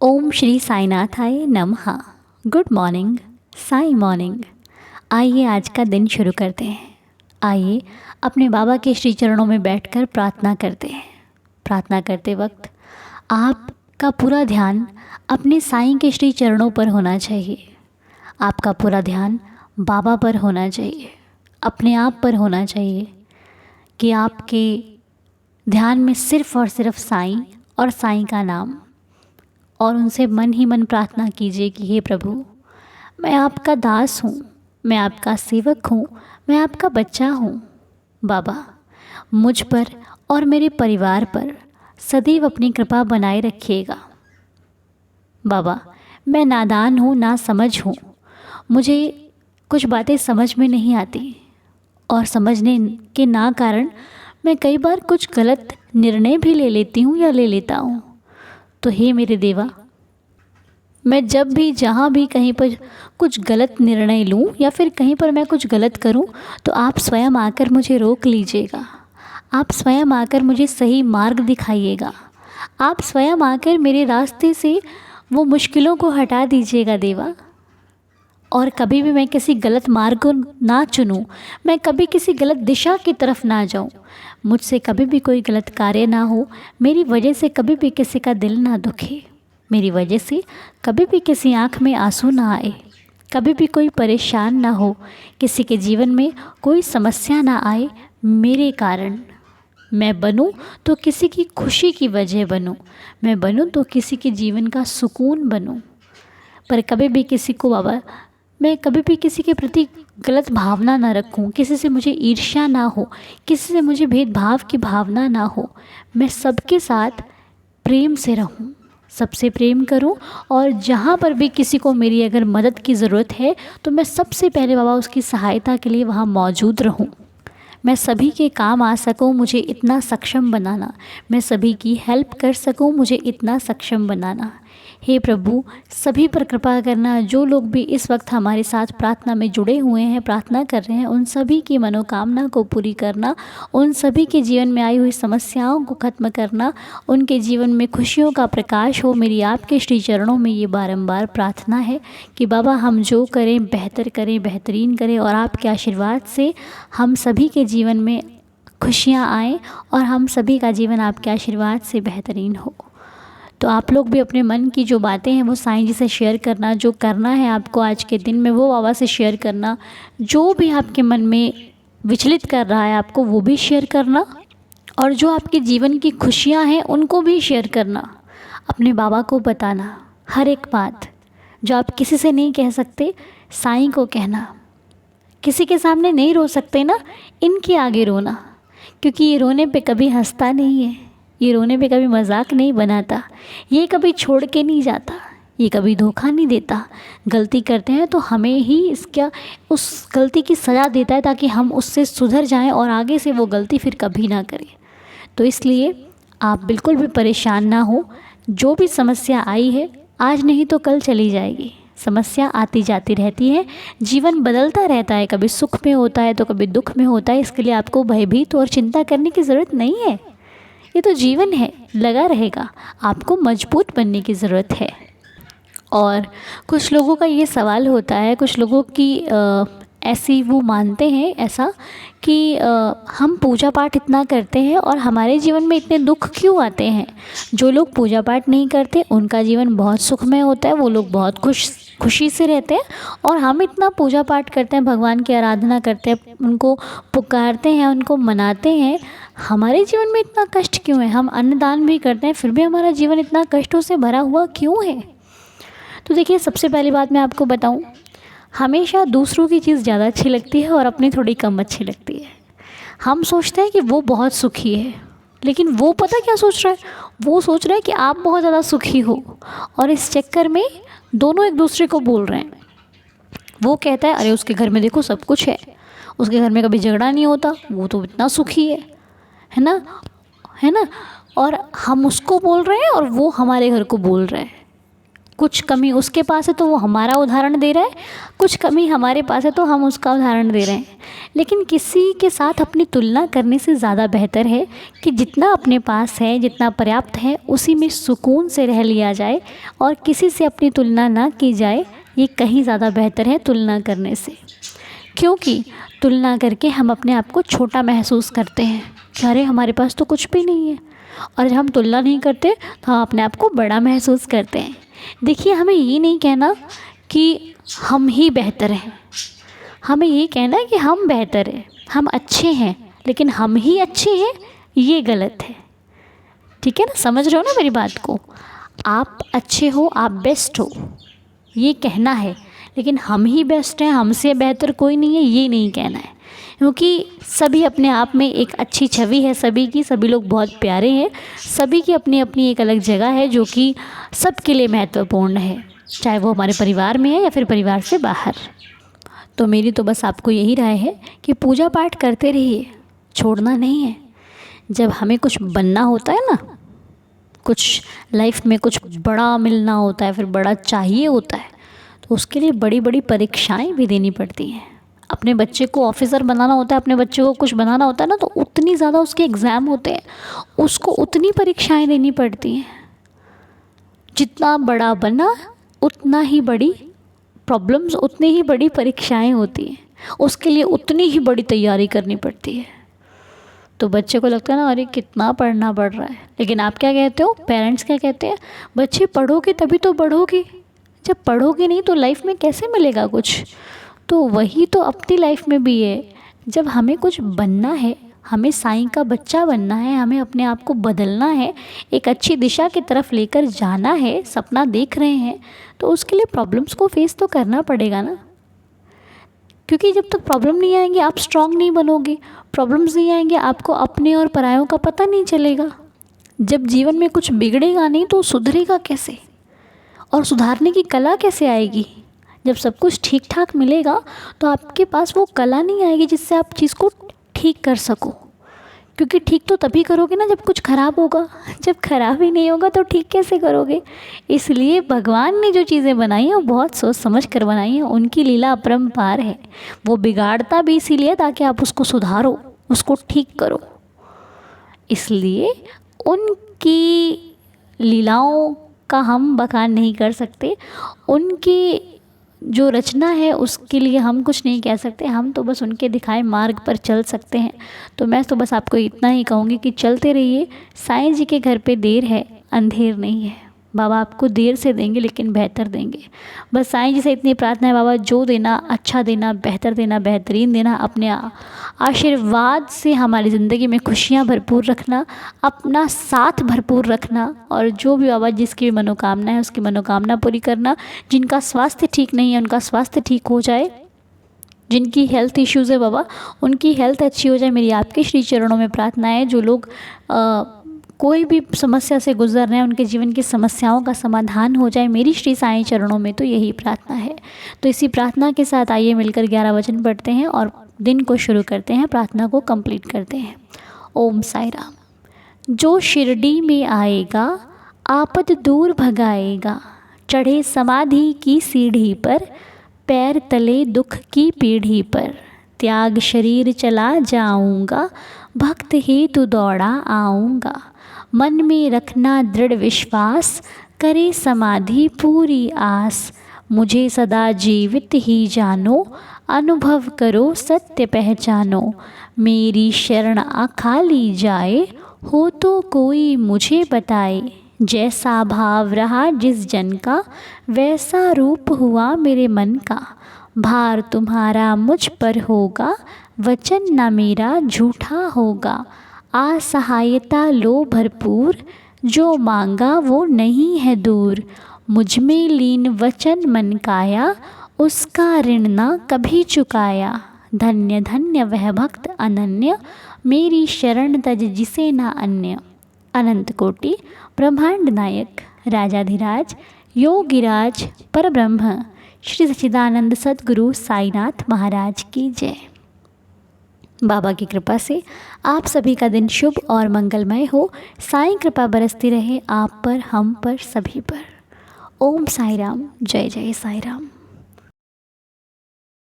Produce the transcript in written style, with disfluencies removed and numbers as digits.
ओम श्री साईनाथाय नमः। Good morning, Sai morning. आइए आज का दिन शुरू करते हैं। आइए अपने बाबा के श्री चरणों में बैठकर प्रार्थना करते हैं। प्रार्थना करते वक्त आपका पूरा ध्यान अपने साईं के श्री चरणों पर होना चाहिए। आपका पूरा ध्यान बाबा पर होना चाहिए, अपने आप पर होना चाहिए कि आपके ध्यान में सिर्फ़ और सिर्फ साईं और साईं का नाम, और उनसे मन ही मन प्रार्थना कीजिए कि हे प्रभु, मैं आपका दास हूँ, मैं आपका सेवक हूँ, मैं आपका बच्चा हूँ। बाबा, मुझ पर और मेरे परिवार पर सदैव अपनी कृपा बनाए रखिएगा। बाबा, मैं नादान हूँ, ना समझ हूँ, मुझे कुछ बातें समझ में नहीं आती और समझने के ना कारण मैं कई बार कुछ गलत निर्णय भी ले लेती हूँ या ले लेता हूँ। तो हे मेरे देवा, मैं जब भी जहाँ भी कहीं पर कुछ गलत निर्णय लूँ या फिर कहीं पर मैं कुछ गलत करूँ तो आप स्वयं आकर मुझे रोक लीजिएगा। आप स्वयं आकर मुझे सही मार्ग दिखाइएगा। आप स्वयं आकर मेरे रास्ते से वो मुश्किलों को हटा दीजिएगा देवा। और कभी भी मैं किसी गलत मार्ग को ना चुनूँ, मैं कभी किसी गलत दिशा की तरफ ना जाऊँ, मुझसे कभी भी कोई गलत कार्य ना हो, मेरी वजह से कभी भी किसी का दिल ना दुखे, मेरी वजह से कभी भी किसी आँख में आंसू ना आए, कभी भी कोई परेशान ना हो, किसी के जीवन में कोई समस्या ना आए मेरे कारण। मैं बनूं तो किसी की खुशी की वजह बनूं, मैं बनूं तो किसी के जीवन का सुकून बनूं। पर कभी भी किसी को बाबा, मैं कभी भी किसी के प्रति गलत भावना ना रखूं, किसी से मुझे ईर्ष्या ना हो, किसी से मुझे भेदभाव की भावना ना हो। मैं सबके साथ प्रेम से रहूं, सबसे प्रेम करूं, और जहाँ पर भी किसी को मेरी अगर मदद की ज़रूरत है तो मैं सबसे पहले बाबा उसकी सहायता के लिए वहाँ मौजूद रहूं। मैं सभी के काम आ सकूं, मुझे इतना सक्षम बनाना। मैं सभी की हेल्प कर सकूं, मुझे इतना सक्षम बनाना। हे प्रभु, सभी पर कृपा करना। जो लोग भी इस वक्त हमारे साथ प्रार्थना में जुड़े हुए हैं, प्रार्थना कर रहे हैं, उन सभी की मनोकामना को पूरी करना, उन सभी के जीवन में आई हुई समस्याओं को ख़त्म करना, उनके जीवन में खुशियों का प्रकाश हो। मेरी आपके श्री चरणों में ये बारंबार प्रार्थना है कि बाबा, हम जो करें बेहतर करें, बेहतरीन करें, और आपके आशीर्वाद से हम सभी के जीवन में खुशियाँ आएँ और हम सभी का जीवन आपके आशीर्वाद से बेहतरीन हो। तो आप लोग भी अपने मन की जो बातें हैं वो साईं जी से शेयर करना। जो करना है आपको आज के दिन में वो बाबा से शेयर करना। जो भी आपके मन में विचलित कर रहा है आपको वो भी शेयर करना, और जो आपके जीवन की खुशियाँ हैं उनको भी शेयर करना। अपने बाबा को बताना हर एक बात। जो आप किसी से नहीं कह सकते, साईं को कहना। किसी के सामने नहीं रो सकते ना, इनके आगे रोना, क्योंकि ये रोने पे कभी हंसता नहीं है, ये रोने पे कभी मजाक नहीं बनाता, ये कभी छोड़ के नहीं जाता, ये कभी धोखा नहीं देता। गलती करते हैं तो हमें ही इसका उस गलती की सज़ा देता है ताकि हम उससे सुधर जाएं और आगे से वो गलती फिर कभी ना करें। तो इसलिए आप बिल्कुल भी परेशान ना हो। जो भी समस्या आई है आज नहीं तो कल चली जाएगी। समस्या आती जाती रहती है, जीवन बदलता रहता है, कभी सुख में होता है तो कभी दुख में होता है। इसके लिए आपको भयभीत और चिंता करने की ज़रूरत नहीं है। ये तो जीवन है, लगा रहेगा। आपको मजबूत बनने की ज़रूरत है। और कुछ लोगों का ये सवाल होता है, कुछ लोगों की ऐसी वो मानते हैं ऐसा कि हम पूजा पाठ इतना करते हैं और हमारे जीवन में इतने दुख क्यों आते हैं। जो लोग पूजा पाठ नहीं करते उनका जीवन बहुत सुखमय होता है, वो लोग बहुत खुशी से रहते हैं। और हम इतना पूजा पाठ करते हैं, भगवान की आराधना करते हैं, उनको पुकारते हैं, उनको मनाते हैं, हमारे जीवन में इतना कष्ट क्यों है। हम अन्नदान भी करते हैं फिर भी हमारा जीवन इतना कष्टों से भरा हुआ क्यों है। तो देखिए, सबसे पहली बात मैं आपको बताऊं, हमेशा दूसरों की चीज़ ज़्यादा अच्छी लगती है और अपनी थोड़ी कम अच्छी लगती है। हम सोचते हैं कि वो बहुत सुखी है, लेकिन वो पता क्या सोच रहा है, वो सोच रहा है कि आप बहुत ज़्यादा सुखी हो, और इस चक्कर में दोनों एक दूसरे को बोल रहे हैं। वो कहता है अरे उसके घर में देखो सब कुछ है, उसके घर में कभी झगड़ा नहीं होता, वो तो इतना सुखी है ना, है ना। और हम उसको बोल रहे हैं और वो हमारे घर को बोल रहे हैं। कुछ कमी उसके पास है तो वो हमारा उदाहरण दे रहा है, कुछ कमी हमारे पास है तो हम उसका उदाहरण दे रहे हैं। लेकिन किसी के साथ अपनी तुलना करने से ज़्यादा बेहतर है कि जितना अपने पास है, जितना पर्याप्त है, उसी में सुकून से रह लिया जाए और किसी से अपनी तुलना ना की जाए। ये कहीं ज़्यादा बेहतर है तुलना करने से, क्योंकि तुलना करके हम अपने आप को छोटा महसूस करते हैं कि अरे हमारे पास तो कुछ भी नहीं है, और जब हम तुलना नहीं करते तो हम अपने आप को बड़ा महसूस करते हैं। देखिए, हमें ये नहीं कहना कि हम ही बेहतर हैं, हमें ये कहना है कि हम बेहतर हैं, हम अच्छे हैं, लेकिन हम ही अच्छे हैं ये गलत है। ठीक है ना, समझ रहे हो ना मेरी बात को? आप अच्छे हो, आप बेस्ट हो, ये कहना है, लेकिन हम ही बेस्ट हैं, हमसे बेहतर कोई नहीं है, ये नहीं कहना है। क्योंकि सभी अपने आप में एक अच्छी छवि है सभी की, सभी लोग बहुत प्यारे हैं, सभी की अपनी अपनी एक अलग जगह है जो कि सबके लिए महत्वपूर्ण है, चाहे वो हमारे परिवार में है या फिर परिवार से बाहर। तो मेरी तो बस आपको यही राय है कि पूजा पाठ करते रहिए, छोड़ना नहीं है। जब हमें कुछ बनना होता है ना, कुछ लाइफ में कुछ बड़ा मिलना होता है, फिर बड़ा चाहिए होता है, तो उसके लिए बड़ी बड़ी परीक्षाएं भी देनी पड़ती हैं। अपने बच्चे को ऑफिसर बनाना होता है, अपने बच्चे को कुछ बनाना होता है ना, तो उतनी ज़्यादा उसके एग्ज़ाम होते हैं, उसको उतनी परीक्षाएं देनी पड़ती हैं। जितना बड़ा बना उतना ही बड़ी प्रॉब्लम्स, उतनी ही बड़ी परीक्षाएं होती हैं, उसके लिए उतनी ही बड़ी तैयारी करनी पड़ती है। तो बच्चे को लगता है ना, अरे कितना पढ़ना पड़ रहा है, लेकिन आप क्या कहते हो, पेरेंट्स क्या कहते हैं, बच्चे पढ़ोगे तभी तो बढ़ोगे, जब पढ़ोगे नहीं तो लाइफ में कैसे मिलेगा कुछ। तो वही तो अपनी लाइफ में भी है, जब हमें कुछ बनना है, हमें साईं का बच्चा बनना है, हमें अपने आप को बदलना है, एक अच्छी दिशा की तरफ लेकर जाना है, सपना देख रहे हैं, तो उसके लिए प्रॉब्लम्स को फेस तो करना पड़ेगा ना। क्योंकि जब तक प्रॉब्लम नहीं आएंगे आप स्ट्रांग नहीं बनोगे, प्रॉब्लम्स नहीं आएंगे आपको अपने और परायों का पता नहीं चलेगा। जब जीवन में कुछ बिगड़ेगा नहीं तो सुधरेगा कैसे, और सुधारने की कला कैसे आएगी। जब सब कुछ ठीक ठाक मिलेगा तो आपके पास वो कला नहीं आएगी जिससे आप चीज़ को ठीक कर सको, क्योंकि ठीक तो तभी करोगे ना जब कुछ ख़राब होगा, जब ख़राब ही नहीं होगा तो ठीक कैसे करोगे। इसलिए भगवान ने जो चीज़ें बनाई हैं वो बहुत सोच समझ कर बनाई हैं, उनकी लीला अपरंपार है। वो बिगाड़ता भी इसीलिए ताकि आप उसको सुधारो, उसको ठीक करो। इसलिए उनकी लीलाओं का हम बखान नहीं कर सकते, उनकी जो रचना है उसके लिए हम कुछ नहीं कह सकते, हम तो बस उनके दिखाए मार्ग पर चल सकते हैं। तो मैं तो बस आपको इतना ही कहूँगी कि चलते रहिए, साईं जी के घर पे देर है अंधेर नहीं है। बाबा आपको देर से देंगे लेकिन बेहतर देंगे। बस साईं जी से इतनी प्रार्थना है, बाबा जो देना अच्छा देना, बेहतर देना, बेहतरीन देना, अपने आशीर्वाद से हमारी ज़िंदगी में खुशियाँ भरपूर रखना, अपना साथ भरपूर रखना, और जो भी बाबा जिसकी भी मनोकामना है उसकी मनोकामना पूरी करना। जिनका स्वास्थ्य ठीक नहीं है उनका स्वास्थ्य ठीक हो जाए, जिनकी हेल्थ इश्यूज़ है बाबा उनकी हेल्थ अच्छी हो जाए, मेरी आपके श्री चरणों में प्रार्थना है। जो लोग कोई भी समस्या से गुजर रहे हैं उनके जीवन की समस्याओं का समाधान हो जाए, मेरी श्री साईं चरणों में तो यही प्रार्थना है। तो इसी प्रार्थना के साथ आइए मिलकर 11 वचन पढ़ते हैं और दिन को शुरू करते हैं, प्रार्थना को कंप्लीट करते हैं। ओम साई राम। जो शिरडी में आएगा आपद दूर भगाएगा, चढ़े समाधि की सीढ़ी पर, पैर तले दुख की पीढ़ी पर, त्याग शरीर चला जाऊंगा, भक्त हेतु दौड़ा आऊँगा, मन में रखना दृढ़ विश्वास, करे समाधि पूरी आस, मुझे सदा जीवित ही जानो, अनुभव करो सत्य पहचानो, मेरी शरण खाली जाए, हो तो कोई मुझे बताए, जैसा भाव रहा जिस जन का, वैसा रूप हुआ मेरे मन का, भार तुम्हारा मुझ पर होगा, वचन न मेरा झूठा होगा, असहायता लो भरपूर, जो मांगा वो नहीं है दूर, मुझ में लीन वचन मन काया, उसका ऋण न कभी चुकाया, धन्य धन्य वह भक्त अनन्य, मेरी शरण तज जिसे न अन्य। अनंत कोटि ब्रह्मांड नायक राजाधिराज योगिराज परब्रह्म श्री सच्चिदानंद सद्गुरु साईनाथ महाराज की जय। बाबा की कृपा से आप सभी का दिन शुभ और मंगलमय हो। साईं कृपा बरसती रहे आप पर, हम पर, सभी पर। ओम साई राम, जय जय साई राम।